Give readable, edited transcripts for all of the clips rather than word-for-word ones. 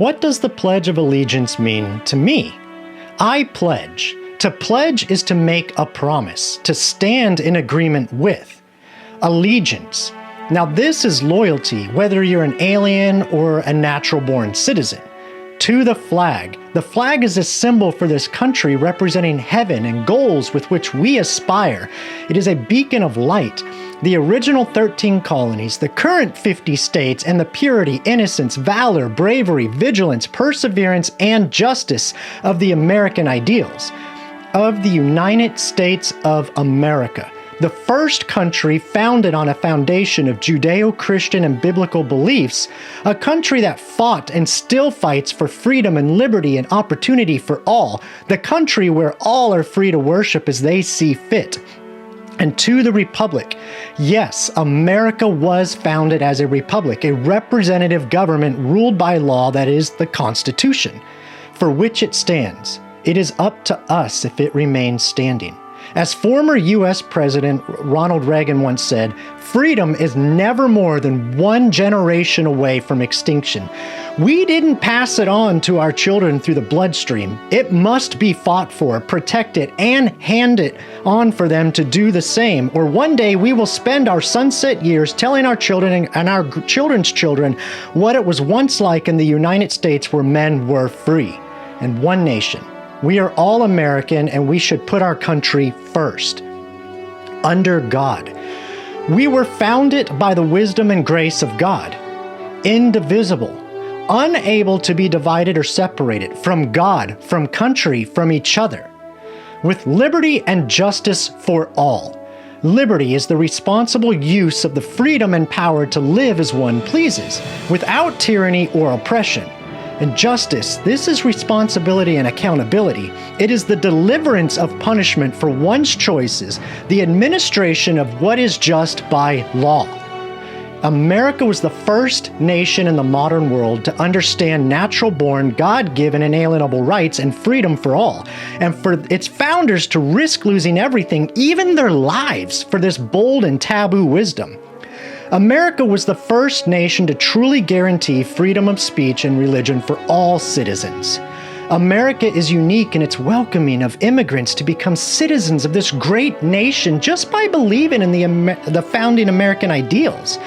What does the Pledge of Allegiance mean to me? I pledge. To pledge is to make a promise, to stand in agreement with. Allegiance. Now this is loyalty, whether you're an alien or a natural-born citizen. To the flag. The flag is a symbol for this country representing heaven and goals with which we aspire. It is a beacon of light. The original 13 colonies, the current 50 states, and the purity, innocence, valor, bravery, vigilance, perseverance, and justice of the American ideals. Of the United States of America, the first country founded on a foundation of Judeo-Christian and biblical beliefs, a country that fought and still fights for freedom and liberty and opportunity for all, the country where all are free to worship as they see fit. And to the Republic, yes, America was founded as a republic, a representative government ruled by law that is the Constitution, for which it stands. It is up to us if it remains standing. As former U.S. President Ronald Reagan once said, freedom is never more than one generation away from extinction. We didn't pass it on to our children through the bloodstream. It must be fought for, protected, and handed on for them to do the same, or one day we will spend our sunset years telling our children and our children's children what it was once like in the United States where men were free and one nation. We are all American, and we should put our country first. Under God. We were founded by the wisdom and grace of God. Indivisible. Unable to be divided or separated from God, from country, from each other. With liberty and justice for all. Liberty is the responsible use of the freedom and power to live as one pleases, without tyranny or oppression. And justice, this is responsibility and accountability. It is the deliverance of punishment for one's choices, the administration of what is just by law. America was the first nation in the modern world to understand natural-born, God-given, inalienable rights and freedom for all, and for its founders to risk losing everything, even their lives, for this bold and taboo wisdom. America was the first nation to truly guarantee freedom of speech and religion for all citizens. America is unique in its welcoming of immigrants to become citizens of this great nation just by believing in the founding American ideals.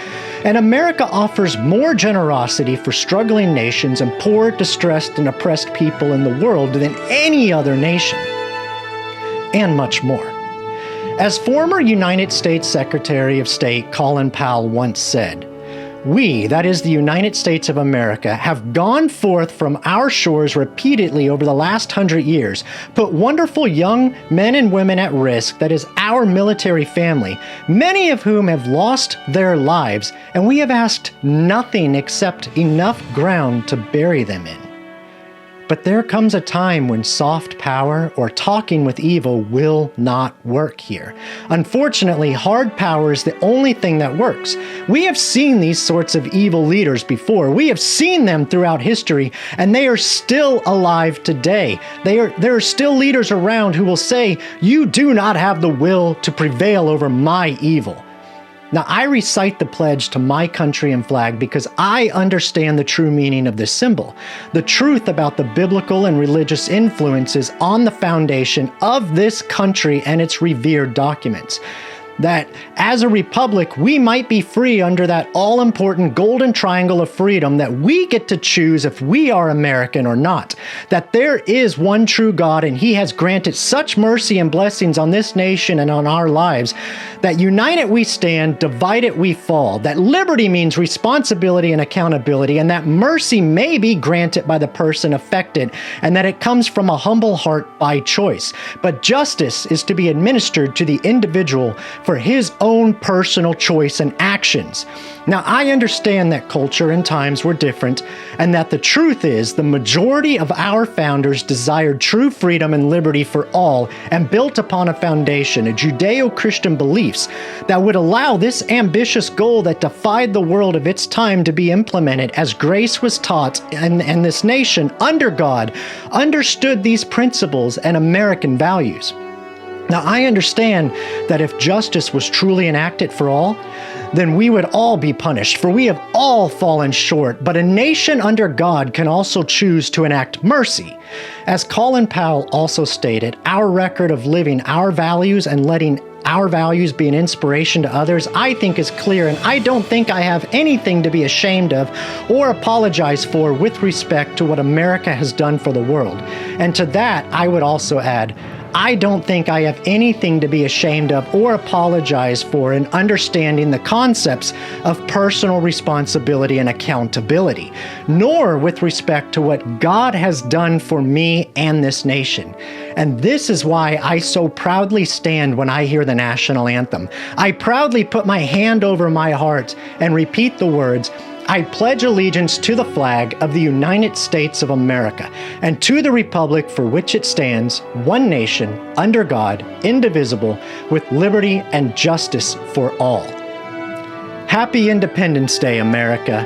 And America offers more generosity for struggling nations and poor, distressed, and oppressed people in the world than any other nation. And much more. As former United States Secretary of State Colin Powell once said, "We, that is the United States of America, have gone forth from our shores repeatedly over the last 100 years, put wonderful young men and women at risk, that is our military family, many of whom have lost their lives, and we have asked nothing except enough ground to bury them in." But there comes a time when soft power or talking with evil will not work here. Unfortunately, hard power is the only thing that works. We have seen these sorts of evil leaders before. We have seen them throughout history, and they are still alive today. There are still leaders around who will say, "You do not have the will to prevail over my evil." Now, I recite the pledge to my country and flag because I understand the true meaning of this symbol, the truth about the biblical and religious influences on the foundation of this country and its revered documents. That as a republic, we might be free under that all-important golden triangle of freedom that we get to choose if we are American or not. That there is one true God and He has granted such mercy and blessings on this nation and on our lives that united we stand, divided we fall. That liberty means responsibility and accountability, and that mercy may be granted by the person affected, and that it comes from a humble heart by choice. But justice is to be administered to the individual for his own personal choice and actions. Now, I understand that culture and times were different, and that the truth is the majority of our founders desired true freedom and liberty for all, and built upon a foundation of Judeo-Christian beliefs that would allow this ambitious goal that defied the world of its time to be implemented as grace was taught, and this nation, under God, understood these principles and American values. Now, I understand that if justice was truly enacted for all, then we would all be punished, for we have all fallen short. But a nation under God can also choose to enact mercy. As Colin Powell also stated, our record of living our values and letting our values be an inspiration to others, I think is clear, and I don't think I have anything to be ashamed of or apologize for with respect to what America has done for the world. And to that, I would also add, I don't think I have anything to be ashamed of or apologize for in understanding the concepts of personal responsibility and accountability, nor with respect to what God has done for me and this nation. And this is why I so proudly stand when I hear the national anthem. I proudly put my hand over my heart and repeat the words, I pledge allegiance to the flag of the United States of America and to the republic for which it stands, one nation, under God, indivisible, with liberty and justice for all. Happy Independence Day, America,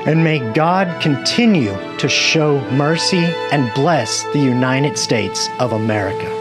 and may God continue to show mercy and bless the United States of America.